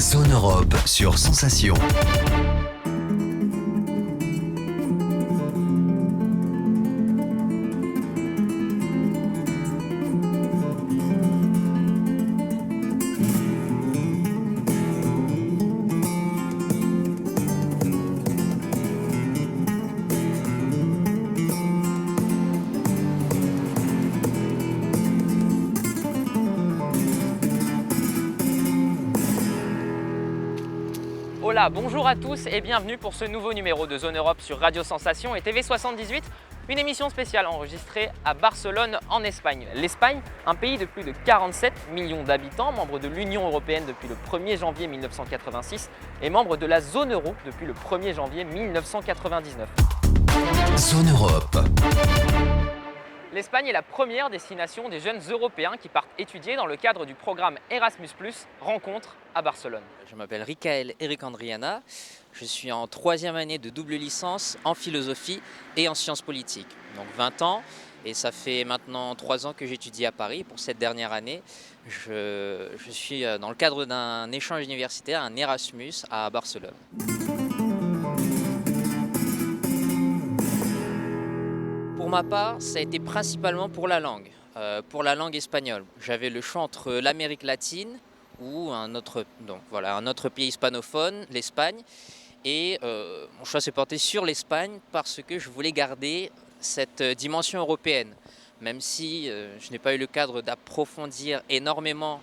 Zone Europe sur Sensation. Hola, bonjour à tous et bienvenue pour ce nouveau numéro de Zone Europe sur Radio Sensation et TV78, une émission spéciale enregistrée à Barcelone en Espagne. L'Espagne, un pays de plus de 47 millions d'habitants, membre de l'Union européenne depuis le 1er janvier 1986 et membre de la zone euro depuis le 1er janvier 1999. Zone Europe. L'Espagne est la première destination des jeunes européens qui partent étudier dans le cadre du programme Erasmus+, Rencontre à Barcelone. Je m'appelle Rikael Eric Andriana, je suis en 3e année de double licence en philosophie et en sciences politiques. Donc 20 ans, et ça fait maintenant 3 ans que j'étudie à Paris. Pour cette dernière année, je suis dans le cadre d'un échange universitaire, un Erasmus à Barcelone. Pour ma part, ça a été principalement pour la langue espagnole. J'avais le choix entre l'Amérique latine ou un autre pays hispanophone, l'Espagne. Et mon choix s'est porté sur l'Espagne parce que je voulais garder cette dimension européenne. Même si je n'ai pas eu le cadre d'approfondir énormément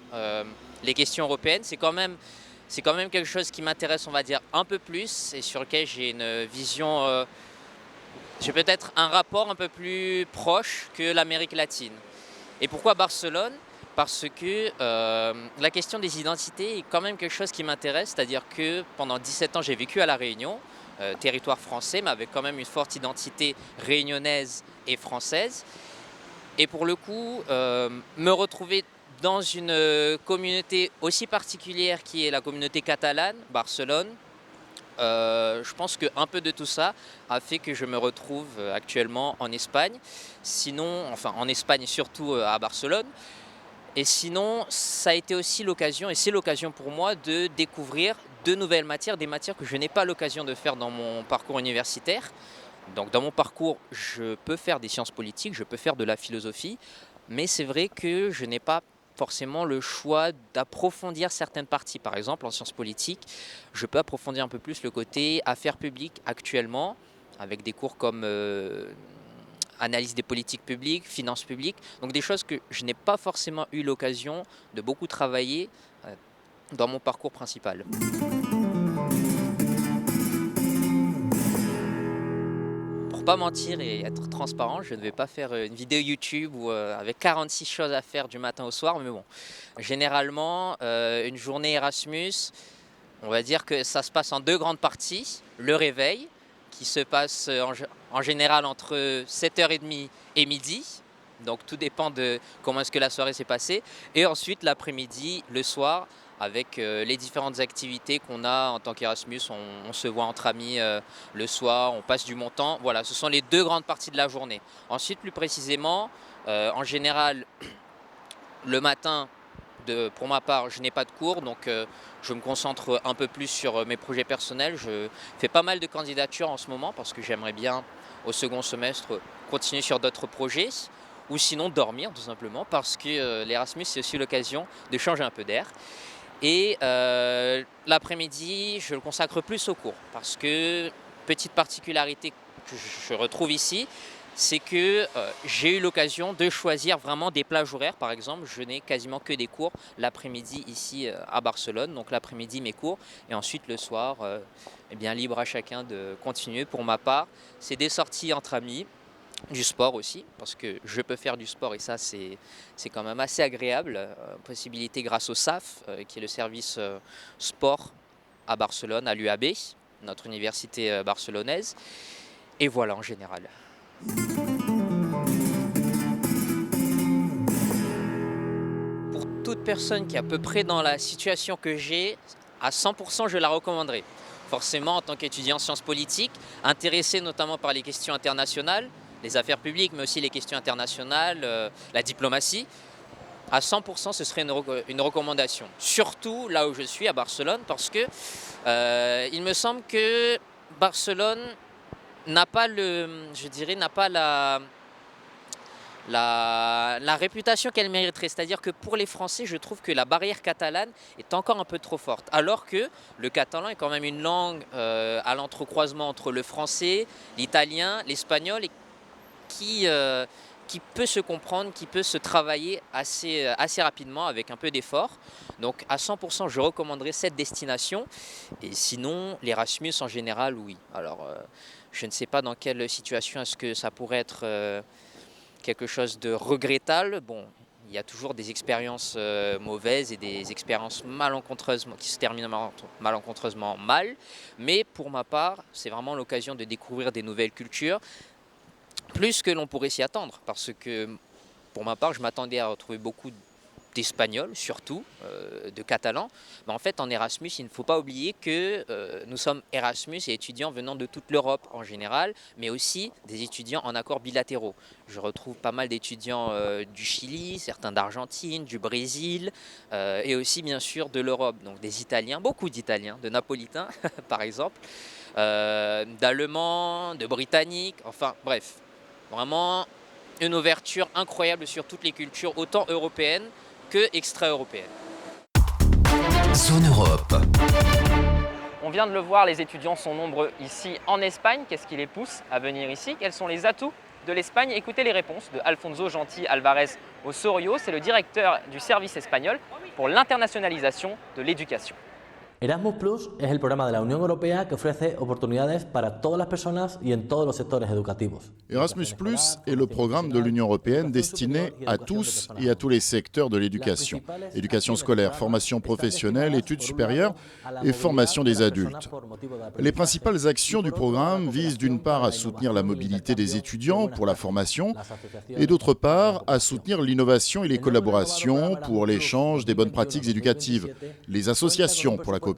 les questions européennes, c'est quand même quelque chose qui m'intéresse, on va dire, un peu plus et sur lequel j'ai une vision... J'ai peut-être un rapport un peu plus proche que l'Amérique latine. Et pourquoi Barcelone ? Parce que la question des identités est quand même quelque chose qui m'intéresse, c'est-à-dire que pendant 17 ans j'ai vécu à La Réunion, territoire français, mais avec quand même une forte identité réunionnaise et française. Et pour le coup, me retrouver dans une communauté aussi particulière qui est la communauté catalane, Barcelone, je pense qu'un peu de tout ça a fait que je me retrouve actuellement en Espagne, en Espagne surtout à Barcelone. Et sinon, ça a été aussi l'occasion, et c'est l'occasion pour moi de découvrir de nouvelles matières, des matières que je n'ai pas l'occasion de faire dans mon parcours universitaire. Donc dans mon parcours, je peux faire des sciences politiques, je peux faire de la philosophie, mais c'est vrai que je n'ai pas forcément le choix d'approfondir certaines parties. Par exemple, en sciences politiques, je peux approfondir un peu plus le côté affaires publiques actuellement, avec des cours comme analyse des politiques publiques, finances publiques, donc des choses que je n'ai pas forcément eu l'occasion de beaucoup travailler dans mon parcours principal. Pour pas mentir et être transparent, je ne vais pas faire une vidéo YouTube avec 46 choses à faire du matin au soir, mais bon, généralement, une journée Erasmus, on va dire que ça se passe en 2 grandes parties. Le réveil, qui se passe en général entre 7h30 et midi, donc tout dépend de comment est-ce que la soirée s'est passée, et ensuite l'après-midi, le soir, avec les différentes activités qu'on a en tant qu'Erasmus. On se voit entre amis le soir, on passe du bon temps. Voilà, ce sont les 2 grandes parties de la journée. Ensuite, plus précisément, en général, le matin, pour ma part, je n'ai pas de cours, donc je me concentre un peu plus sur mes projets personnels. Je fais pas mal de candidatures en ce moment parce que j'aimerais bien, au second semestre, continuer sur d'autres projets, ou sinon dormir tout simplement, parce que l'Erasmus, c'est aussi l'occasion de changer un peu d'air. Et l'après-midi, je le consacre plus aux cours, parce que, petite particularité que je retrouve ici, c'est que j'ai eu l'occasion de choisir vraiment des plages horaires. Par exemple, je n'ai quasiment que des cours l'après-midi ici à Barcelone, donc l'après-midi mes cours, et ensuite le soir, libre à chacun de continuer. Pour ma part, c'est des sorties entre amis, du sport aussi, parce que je peux faire du sport et ça c'est quand même assez agréable. Possibilité grâce au SAF, qui est le service sport à Barcelone, à l'UAB, notre université barcelonaise. Et voilà en général. Pour toute personne qui est à peu près dans la situation que j'ai, à 100% je la recommanderais. Forcément, en tant qu'étudiant en sciences politiques, intéressé notamment par les questions internationales, les affaires publiques, mais aussi les questions internationales, la diplomatie. À 100%, ce serait une recommandation. Surtout là où je suis, à Barcelone, parce que il me semble que Barcelone n'a pas n'a pas la réputation qu'elle mériterait. C'est-à-dire que pour les Français, je trouve que la barrière catalane est encore un peu trop forte. Alors que le catalan est quand même une langue à l'entrecroisement entre le français, l'italien, l'espagnol, et qui peut se comprendre, qui peut se travailler assez rapidement avec un peu d'effort. Donc à 100%, je recommanderais cette destination. Et sinon, l'Erasmus en général, oui. Alors, je ne sais pas dans quelle situation est-ce que ça pourrait être quelque chose de regrettable. Bon, il y a toujours des expériences mauvaises et des expériences malencontreusement, qui se terminent malencontreusement mal. Mais pour ma part, c'est vraiment l'occasion de découvrir des nouvelles cultures, plus que l'on pourrait s'y attendre. Parce que pour ma part, je m'attendais à retrouver beaucoup d'Espagnols, surtout de Catalans. Mais en fait, en Erasmus, il ne faut pas oublier que nous sommes Erasmus et étudiants venant de toute l'Europe en général, mais aussi des étudiants en accords bilatéraux. Je retrouve pas mal d'étudiants du Chili, certains d'Argentine, du Brésil, et aussi bien sûr de l'Europe, donc des Italiens, beaucoup d'Italiens, de Napolitains par exemple, d'Allemands, de Britanniques, enfin bref, vraiment une ouverture incroyable sur toutes les cultures, autant européennes que extra-européenne. Zone Europe. On vient de le voir, les étudiants sont nombreux ici en Espagne. Qu'est-ce qui les pousse à venir ici? Quels sont les atouts de l'Espagne? Écoutez les réponses de Alfonso Gentil Alvarez Osorio, c'est le directeur du service espagnol pour l'internationalisation de l'éducation. Erasmus Plus es el programa de la Unión Europea que ofrece oportunidades para todas las personas y en todos los sectores educativos. Erasmus Plus est le programme de l'Union européenne destiné à tous et à tous les secteurs de l'éducation. Éducation scolaire, formation professionnelle, études supérieures et formation des adultes. Les principales actions du programme visent d'une part à soutenir la mobilité des étudiants pour la formation et d'autre part à soutenir l'innovation et les collaborations pour l'échange des bonnes pratiques éducatives, les associations pour la coopération.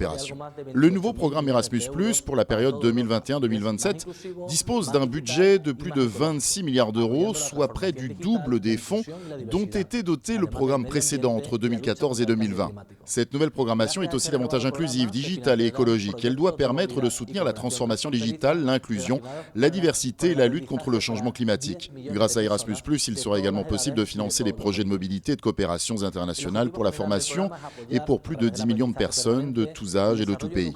Le nouveau programme Erasmus+, pour la période 2021-2027, dispose d'un budget de plus de 26 milliards d'euros, soit près du double des fonds dont était doté le programme précédent entre 2014 et 2020. Cette nouvelle programmation est aussi davantage inclusive, digitale et écologique. Elle doit permettre de soutenir la transformation digitale, l'inclusion, la diversité et la lutte contre le changement climatique. Grâce à Erasmus+, il sera également possible de financer des projets de mobilité et de coopérations internationales pour la formation et pour plus de 10 millions de personnes de tous âges et de tout pays.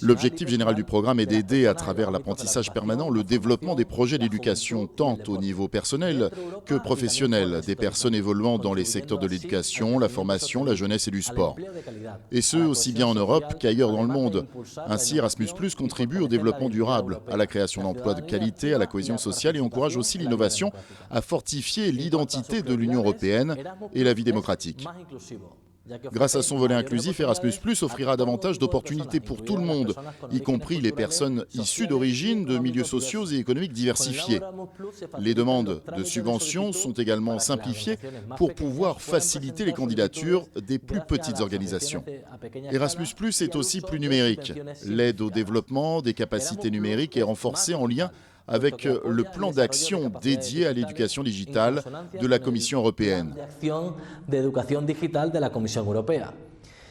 L'objectif général du programme est d'aider à travers l'apprentissage permanent le développement des projets d'éducation tant au niveau personnel que professionnel, des personnes évoluant dans les secteurs de l'éducation, la formation, la jeunesse et du sport. Et ce, aussi bien en Europe qu'ailleurs dans le monde. Ainsi, Erasmus+ contribue au développement durable, à la création d'emplois de qualité, à la cohésion sociale et encourage aussi l'innovation à fortifier l'identité de l'Union européenne et la vie démocratique. Grâce à son volet inclusif, Erasmus+ offrira davantage d'opportunités pour tout le monde, y compris les personnes issues d'origines de milieux sociaux et économiques diversifiés. Les demandes de subventions sont également simplifiées pour pouvoir faciliter les candidatures des plus petites organisations. Erasmus+ est aussi plus numérique. L'aide au développement des capacités numériques est renforcée en lien avec le plan d'action dédié à l'éducation digitale de la Commission européenne.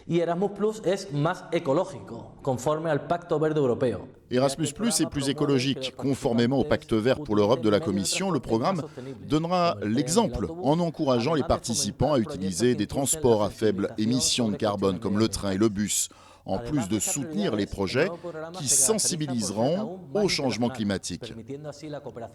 Y Erasmus Plus es más ecológico, conforme al Pacto Verde Europeo. Erasmus+ est plus écologique. Conformément au Pacte vert pour l'Europe de la Commission, le programme donnera l'exemple en encourageant les participants à utiliser des transports à faible émission de carbone comme le train et le bus, en plus de soutenir les projets qui sensibiliseront au changement climatique.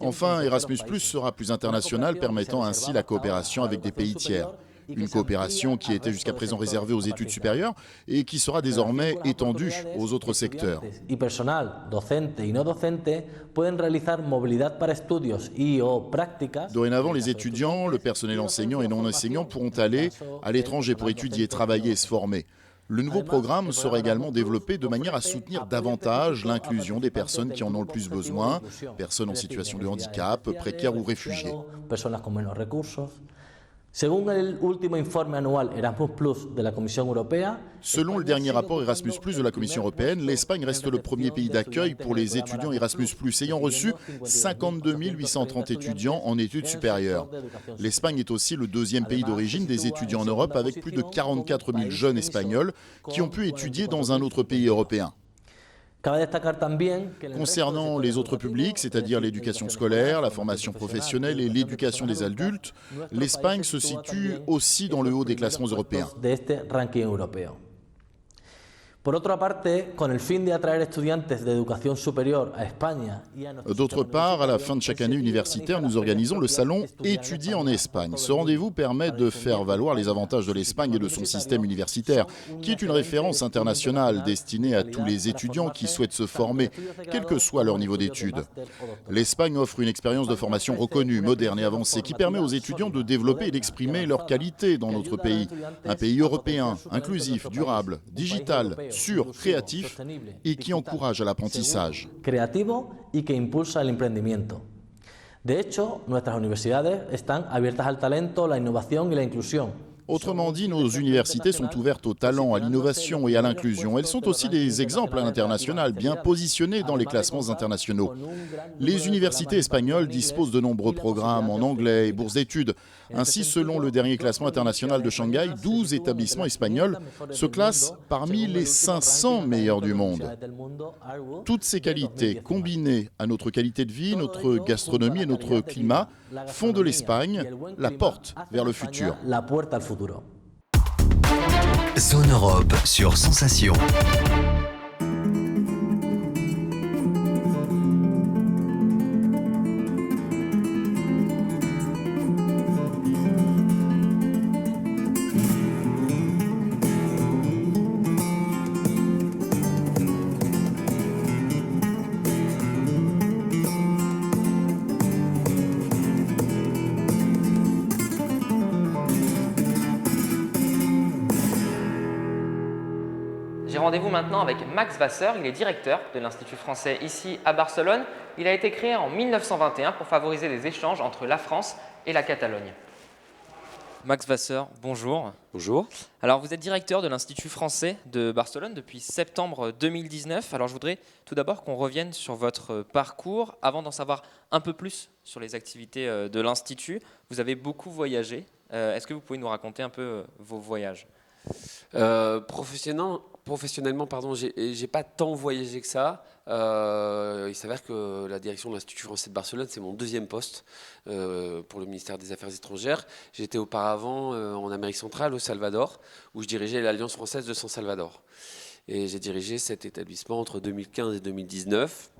Enfin, Erasmus+ sera plus international, permettant ainsi la coopération avec des pays tiers. Une coopération qui était jusqu'à présent réservée aux études supérieures et qui sera désormais étendue aux autres secteurs. Dorénavant, les étudiants, le personnel enseignant et non enseignant pourront aller à l'étranger pour étudier, travailler et se former. Le nouveau programme sera également développé de manière à soutenir davantage l'inclusion des personnes qui en ont le plus besoin, personnes en situation de handicap, précaires ou réfugiés. Según el último informe anual Erasmus Plus de la Comisión Europea, Selon le dernier rapport Erasmus+, de la Commission européenne, l'Espagne reste le premier pays d'accueil pour les étudiants Erasmus+, ayant reçu 52 830 étudiants en études supérieures. L'Espagne est aussi le deuxième pays d'origine des étudiants en Europe, avec plus de 44 000 jeunes espagnols qui ont pu étudier dans un autre pays européen. Concernant les autres publics, c'est-à-dire l'éducation scolaire, la formation professionnelle et l'éducation des adultes, l'Espagne se situe aussi dans le haut des classements européens. D'autre part, à la fin de chaque année universitaire, nous organisons le salon Étudier en Espagne. Ce rendez-vous permet de faire valoir les avantages de l'Espagne et de son système universitaire, qui est une référence internationale destinée à tous les étudiants qui souhaitent se former, quel que soit leur niveau d'études. L'Espagne offre une expérience de formation reconnue, moderne et avancée, qui permet aux étudiants de développer et d'exprimer leurs qualités dans notre pays. Un pays européen, inclusif, durable, digital, sûr, créatif et qui encourage à l'apprentissage. Creativo y que impulsa el emprendimiento. De hecho, nuestras universidades están abiertas al talento, la innovación y la inclusión. Autrement dit, nos universités sont ouvertes au talent, à l'innovation et à l'inclusion. Elles sont aussi des exemples à l'international, bien positionnés dans les classements internationaux. Les universités espagnoles disposent de nombreux programmes en anglais et bourses d'études. Ainsi, selon le dernier classement international de Shanghai, 12 établissements espagnols se classent parmi les 500 meilleurs du monde. Toutes ces qualités, combinées à notre qualité de vie, notre gastronomie et notre climat, font de l'Espagne la porte vers le futur. Zone Europe sur Sensation. J'ai rendez-vous maintenant avec Max Vasseur, il est directeur de l'Institut français ici à Barcelone. Il a été créé en 1921 pour favoriser les échanges entre la France et la Catalogne. Max Vasseur, bonjour. Bonjour. Alors vous êtes directeur de l'Institut français de Barcelone depuis septembre 2019. Alors je voudrais tout d'abord qu'on revienne sur votre parcours. Avant d'en savoir un peu plus sur les activités de l'Institut, vous avez beaucoup voyagé. Est-ce que vous pouvez nous raconter un peu vos voyages ? Professionnellement, pardon, j'ai pas tant voyagé que ça. Il s'avère que la direction de l'Institut français de Barcelone, c'est mon deuxième poste pour le ministère des Affaires étrangères. J'étais auparavant en Amérique centrale, au Salvador, où je dirigeais l'Alliance française de San Salvador. Et j'ai dirigé cet établissement entre 2015 et 2019.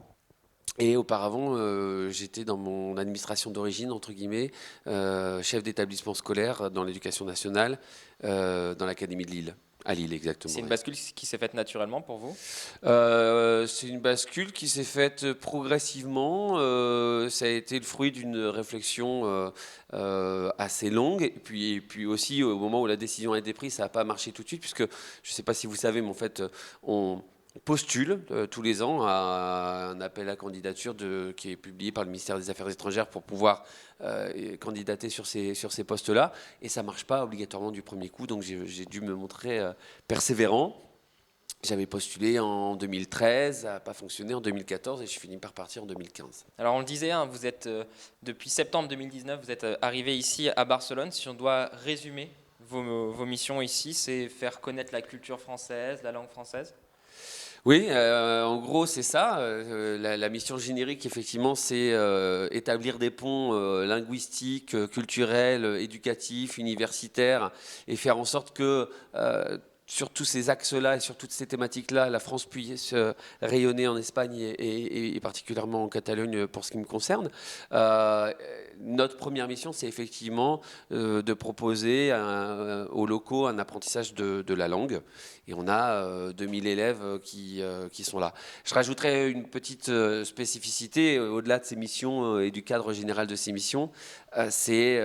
Et auparavant, j'étais dans mon administration d'origine, entre guillemets, chef d'établissement scolaire dans l'éducation nationale, dans l'Académie de Lille. À Lille, exactement. C'est une bascule qui s'est faite naturellement pour vous ? C'est une bascule qui s'est faite progressivement. Ça a été le fruit d'une réflexion assez longue. Et puis aussi, au moment où la décision a été prise, ça n'a pas marché tout de suite, puisque je ne sais pas si vous savez, mais en fait, on postule tous les ans à un appel à candidature qui est publié par le ministère des Affaires étrangères pour pouvoir candidater sur ces postes-là. Et ça ne marche pas obligatoirement du premier coup, donc j'ai dû me montrer persévérant. J'avais postulé en 2013, ça n'a pas fonctionné en 2014 et je suis fini par partir en 2015. Alors on le disait, hein, vous êtes, depuis septembre 2019, vous êtes arrivé ici à Barcelone. Si on doit résumer vos missions ici, c'est faire connaître la culture française, la langue française ? Oui, en gros, c'est ça. La mission générique, effectivement, c'est établir des ponts linguistiques, culturels, éducatifs, universitaires, et faire en sorte que sur tous ces axes-là et sur toutes ces thématiques-là, la France puisse rayonner en Espagne et particulièrement en Catalogne pour ce qui me concerne. Notre première mission, c'est effectivement de proposer aux locaux un apprentissage de la langue. Et on a 2000 élèves qui sont là. Je rajouterais une petite spécificité au-delà de ces missions et du cadre général de ces missions. C'est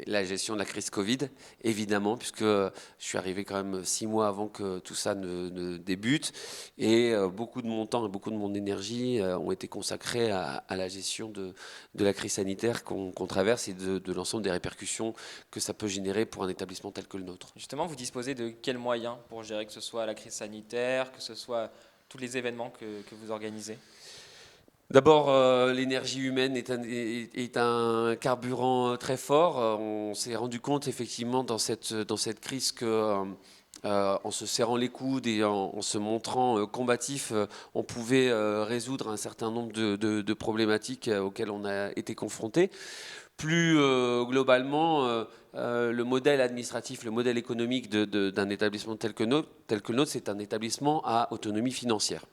la gestion de la crise Covid, évidemment, puisque je suis arrivé quand même 6 mois avant que tout ça ne débute. Et beaucoup de mon temps et beaucoup de mon énergie ont été consacrés à la gestion de la crise sanitaire qu'on traverse et de l'ensemble des répercussions que ça peut générer pour un établissement tel que le nôtre. Justement, vous disposez de quels moyens pour gérer que ce soit la crise sanitaire, que ce soit tous les événements que vous organisez ? D'abord, l'énergie humaine est un carburant très fort. On s'est rendu compte effectivement dans cette crise que en se serrant les coudes et en se montrant combatif, on pouvait résoudre un certain nombre de problématiques auxquelles on a été confronté. Plus globalement, le modèle administratif, le modèle économique d'un établissement tel que le nôtre, c'est un établissement à autonomie financière.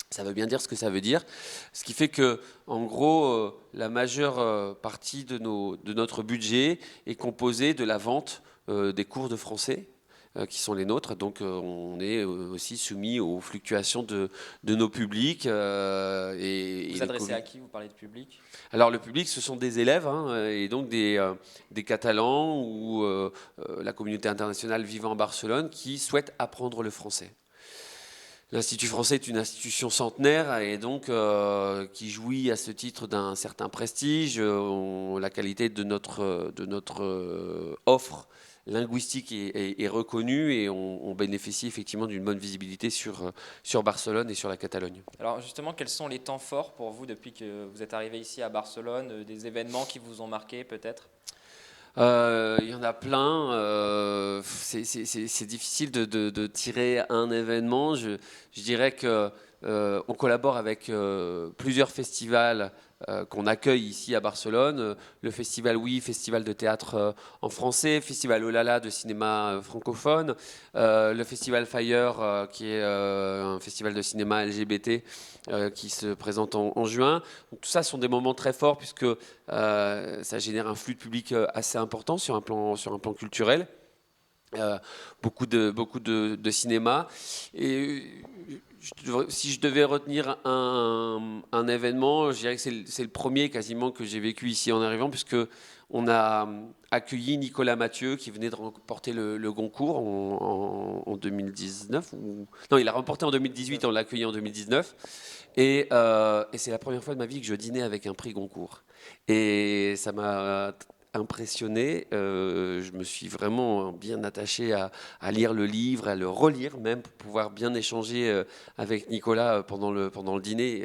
Ça veut bien dire ce que ça veut dire, ce qui fait que, en gros, la majeure partie de notre budget est composée de la vente des cours de français qui sont les nôtres. Donc, on est aussi soumis aux fluctuations de nos publics. Vous adressez à qui ? Vous parlez de public ? Alors, le public, ce sont des élèves et donc des Catalans ou la communauté internationale vivant à Barcelone qui souhaitent apprendre le français. L'Institut français est une institution centenaire et donc qui jouit à ce titre d'un certain prestige. La qualité de notre offre linguistique est reconnue et on bénéficie effectivement d'une bonne visibilité sur Barcelone et sur la Catalogne. Alors justement, quels sont les temps forts pour vous depuis que vous êtes arrivé ici à Barcelone, des événements qui vous ont marqué peut-être ? Il y en a plein. C'est difficile de tirer un événement. Je dirais que on collabore avec plusieurs festivals qu'on accueille ici à Barcelone. Le festival Oui, festival de théâtre en français, festival Olala de cinéma francophone, le festival Fire qui est un festival de cinéma LGBT qui se présente en juin. Donc, tout ça sont des moments très forts puisque ça génère un flux de public assez important sur un plan culturel. Beaucoup de cinéma. Et si je devais retenir un événement, je dirais que c'est le premier quasiment que j'ai vécu ici en arrivant, puisque on a accueilli Nicolas Mathieu qui venait de remporter le Goncourt en 2019. Non, il a remporté en 2018, on l'a accueilli en 2019. Et c'est la première fois de ma vie que je dînais avec un prix Goncourt. Et ça m'a impressionné. Je me suis vraiment bien attaché à lire le livre, à le relire même, pour pouvoir bien échanger avec Nicolas pendant le dîner,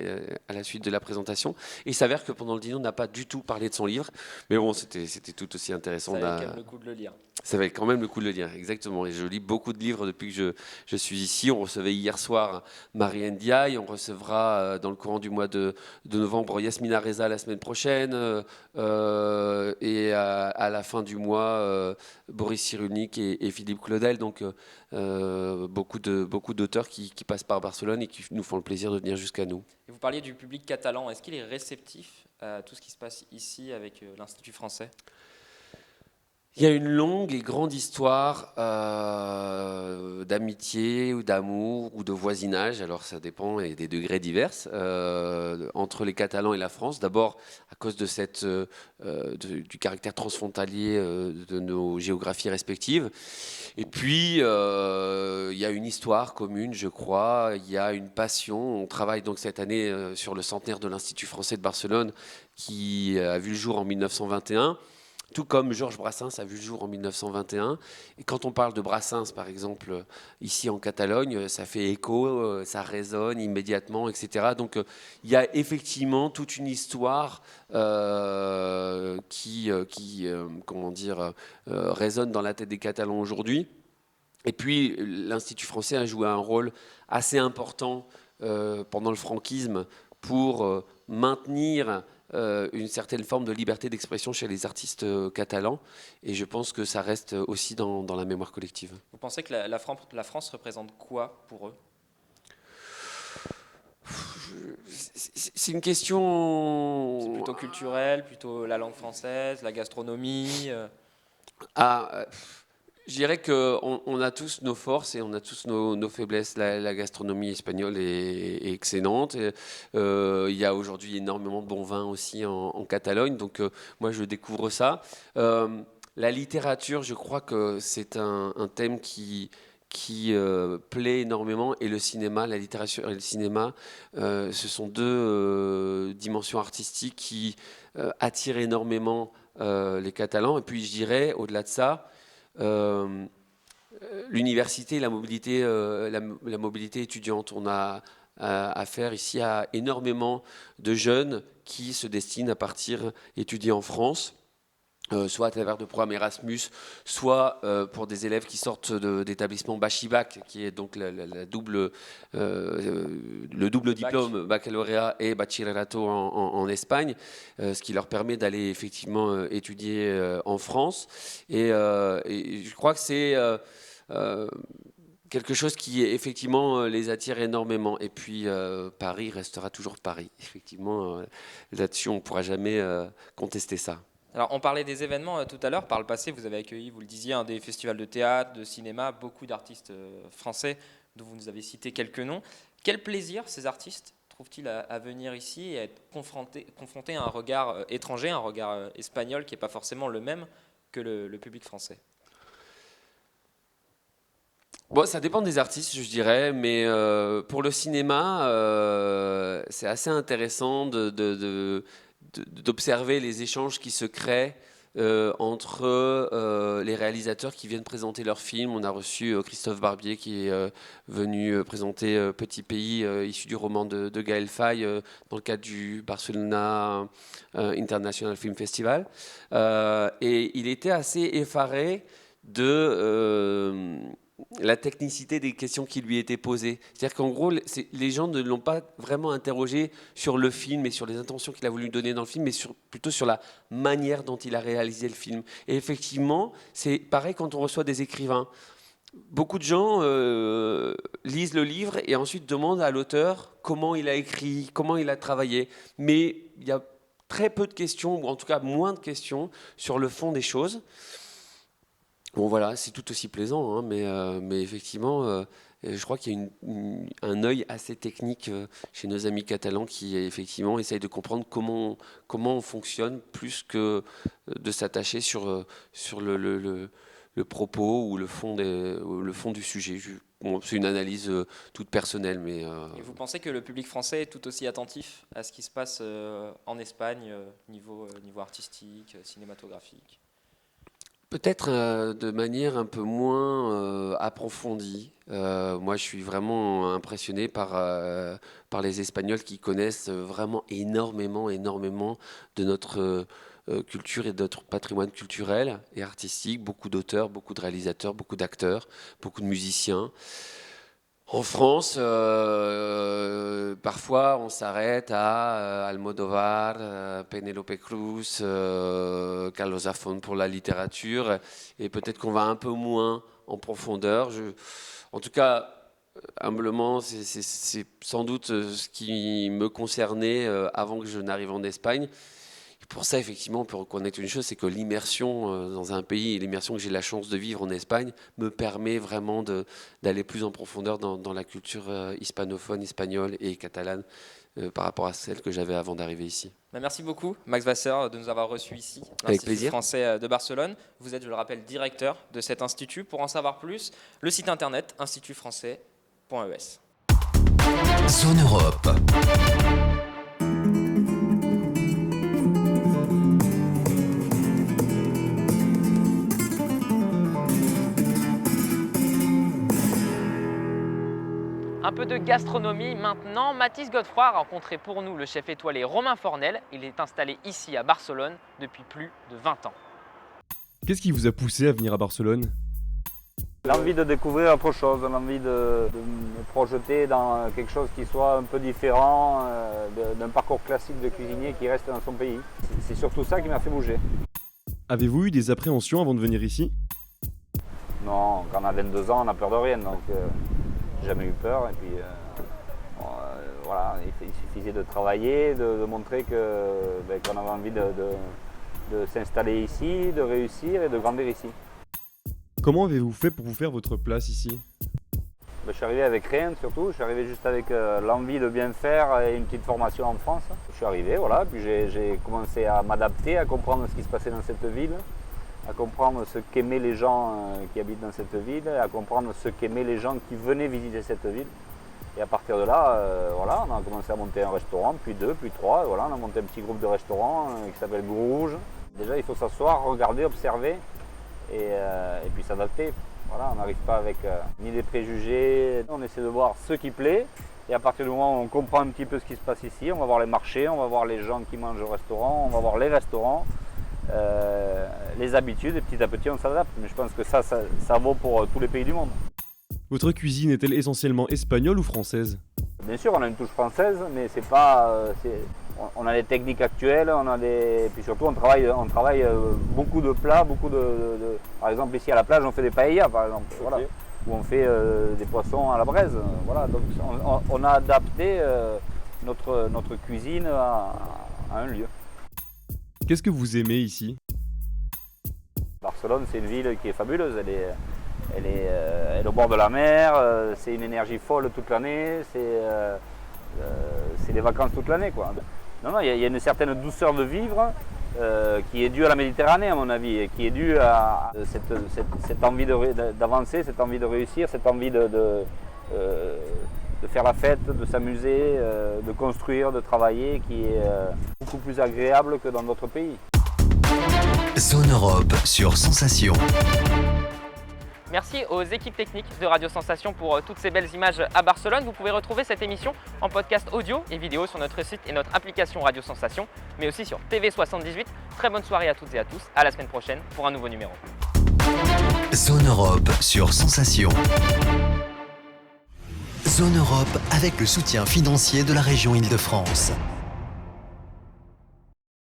à la suite de la présentation. Et il s'avère que pendant le dîner, on n'a pas du tout parlé de son livre. Mais bon, c'était tout aussi intéressant. Ça valait quand même le coup de le lire. Ça valait quand même le coup de le lire, exactement. Et je lis beaucoup de livres depuis que je suis ici. On recevait hier soir Marie Ndiaye. On recevra dans le courant du mois de novembre Yasmina Reza la semaine prochaine. Et à la fin du mois, Boris Cyrulnik et Philippe Claudel. Donc beaucoup d'auteurs qui passent par Barcelone et qui nous font le plaisir de venir jusqu'à nous. Et vous parliez du public catalan. Est-ce qu'il est réceptif à tout ce qui se passe ici avec l'Institut français ? Il y a une longue et grande histoire d'amitié ou d'amour ou de voisinage, alors ça dépend et des degrés divers, entre les Catalans et la France. D'abord à cause de du caractère transfrontalier de nos géographies respectives. Et puis il y a une histoire commune, je crois, il y a une passion. On travaille donc cette année sur le centenaire de l'Institut français de Barcelone qui a vu le jour en 1921. Tout comme Georges Brassens a vu le jour en 1921. Et quand on parle de Brassens, par exemple, ici en Catalogne, ça fait écho, ça résonne immédiatement, etc. Donc il y a effectivement toute une histoire qui résonne dans la tête des Catalans aujourd'hui. Et puis l'Institut français a joué un rôle assez important pendant le franquisme pour maintenir une certaine forme de liberté d'expression chez les artistes catalans. Et je pense que ça reste aussi dans la mémoire collective. Vous pensez que la France représente quoi pour eux ? C'est une question... C'est plutôt culturel, plutôt la langue française, la gastronomie Je dirais qu'on a tous nos forces et on a tous nos faiblesses. La gastronomie espagnole est excellente. Il y a aujourd'hui énormément de bons vins aussi en Catalogne. Donc moi, je découvre ça. La littérature, je crois que c'est un thème qui qui plaît énormément, et le cinéma, la littérature et le cinéma, ce sont deux dimensions artistiques qui attirent énormément les Catalans. Et puis je dirais, au-delà de ça, l'université, la mobilité étudiante. On a affaire ici à énormément de jeunes qui se destinent à partir étudier en France, soit à travers de programmes Erasmus, soit pour des élèves qui sortent d'établissements Bachibac, qui est donc le double diplôme, baccalauréat et bachillerato en Espagne, ce qui leur permet d'aller effectivement étudier en France. Et je crois que c'est quelque chose qui effectivement les attire énormément. Et puis Paris restera toujours Paris. Effectivement, là-dessus, on ne pourra jamais contester ça. Alors, on parlait des événements tout à l'heure. Par le passé, vous avez accueilli, vous le disiez, des festivals de théâtre, de cinéma, beaucoup d'artistes français, dont vous nous avez cité quelques noms. Quel plaisir ces artistes trouvent-ils à venir ici et à être confrontés à un regard étranger, un regard espagnol qui n'est pas forcément le même que le public français? Bon, ça dépend des artistes, je dirais, mais pour le cinéma, c'est assez intéressant d'observer les échanges qui se créent entre les réalisateurs qui viennent présenter leurs films. On a reçu Christophe Barbier qui est venu présenter Petit Pays, issu du roman de Gaël Faye, dans le cadre du Barcelona International Film Festival. Et il était assez effaré de la technicité des questions qui lui étaient posées. C'est-à-dire qu'en gros, les gens ne l'ont pas vraiment interrogé sur le film et sur les intentions qu'il a voulu donner dans le film, mais plutôt sur la manière dont il a réalisé le film. Et effectivement, c'est pareil quand on reçoit des écrivains. Beaucoup de gens lisent le livre et ensuite demandent à l'auteur comment il a écrit, comment il a travaillé. Mais il y a très peu de questions, ou en tout cas moins de questions, sur le fond des choses. Bon voilà, c'est tout aussi plaisant, hein, mais effectivement, je crois qu'il y a un œil assez technique chez nos amis catalans qui effectivement essayent de comprendre comment on fonctionne, plus que de s'attacher sur le propos ou le fond du sujet. Bon, c'est une analyse toute personnelle, mais... Et vous pensez que le public français est tout aussi attentif à ce qui se passe en Espagne, niveau artistique, cinématographique? Peut-être de manière un peu moins approfondie. Moi, je suis vraiment impressionné par les Espagnols qui connaissent vraiment énormément de notre culture et de notre patrimoine culturel et artistique. Beaucoup d'auteurs, beaucoup de réalisateurs, beaucoup d'acteurs, beaucoup de musiciens. En France, parfois, on s'arrête à Almodóvar, Penélope Cruz, Carlos Zafón pour la littérature, et peut-être qu'on va un peu moins en profondeur. En tout cas, humblement, c'est sans doute ce qui me concernait avant que je n'arrive en Espagne. Et pour ça, effectivement, on peut reconnaître une chose, c'est que l'immersion dans un pays, et l'immersion que j'ai la chance de vivre en Espagne, me permet vraiment d'aller plus en profondeur dans la culture hispanophone, espagnole et catalane par rapport à celle que j'avais avant d'arriver ici. Merci beaucoup, Max Vasseur, de nous avoir reçus ici, avec plaisir. Français de Barcelone. Vous êtes, je le rappelle, directeur de cet institut. Pour en savoir plus, le site internet institutfrançais.es. Zone Europe. Un peu de gastronomie maintenant. Mathis Godefroy a rencontré pour nous le chef étoilé Romain Fornel. Il est installé ici à Barcelone depuis plus de 20 ans. Qu'est-ce qui vous a poussé à venir à Barcelone ? L'envie de découvrir autre chose, l'envie de me projeter dans quelque chose qui soit un peu différent d'un parcours classique de cuisinier qui reste dans son pays. C'est surtout ça qui m'a fait bouger. Avez-vous eu des appréhensions avant de venir ici ? Non, quand on a 22 ans, on n'a peur de rien, donc j'ai jamais eu peur. Et puis voilà, il suffisait de travailler, de montrer qu'on avait envie de s'installer ici, de réussir et de grandir ici. Comment avez-vous fait pour vous faire votre place ici ? Je suis arrivé avec rien surtout, je suis arrivé juste avec l'envie de bien faire et une petite formation en France. Je suis arrivé, voilà, puis j'ai commencé à m'adapter, à comprendre ce qui se passait dans cette ville. à comprendre ce qu'aimaient les gens qui habitent dans cette ville, à comprendre ce qu'aimaient les gens qui venaient visiter cette ville. Et à partir de là, voilà, on a commencé à monter un restaurant, puis 2, puis 3. Voilà, on a monté un petit groupe de restaurants qui s'appelle Goût Rouge. Déjà, il faut s'asseoir, regarder, observer et puis s'adapter. Voilà, on n'arrive pas avec ni des préjugés. On essaie de voir ce qui plaît. Et à partir du moment où on comprend un petit peu ce qui se passe ici, on va voir les marchés, on va voir les gens qui mangent au restaurant, on va voir les restaurants, les habitudes, et petit à petit on s'adapte. Mais je pense que ça vaut pour tous les pays du monde. Votre cuisine est-elle essentiellement espagnole ou française? Bien sûr, on a une touche française, mais c'est pas. On a des techniques actuelles, puis surtout on travaille beaucoup de plats, Par exemple, ici à la plage, on fait des paellas, par exemple, voilà, où on fait des poissons à la braise. Voilà, donc on a adapté notre cuisine à un lieu. Qu'est-ce que vous aimez ici? Barcelone, c'est une ville qui est fabuleuse. Elle est au bord de la mer, c'est une énergie folle toute l'année, c'est des vacances toute l'année, quoi. Non, il y a une certaine douceur de vivre qui est due à la Méditerranée, à mon avis, et qui est due à cette envie d'avancer, cette envie de réussir, cette envie de faire la fête, de s'amuser, de construire, de travailler, qui est beaucoup plus agréable que dans d'autres pays. Zone Europe sur Sensation. Merci aux équipes techniques de Radio Sensation pour toutes ces belles images à Barcelone. Vous pouvez retrouver cette émission en podcast audio et vidéo sur notre site et notre application Radio Sensation, mais aussi sur TV78. Très bonne soirée à toutes et à tous. À la semaine prochaine pour un nouveau numéro. Zone Europe sur Sensation. Zone Europe avec le soutien financier de la région Île-de-France.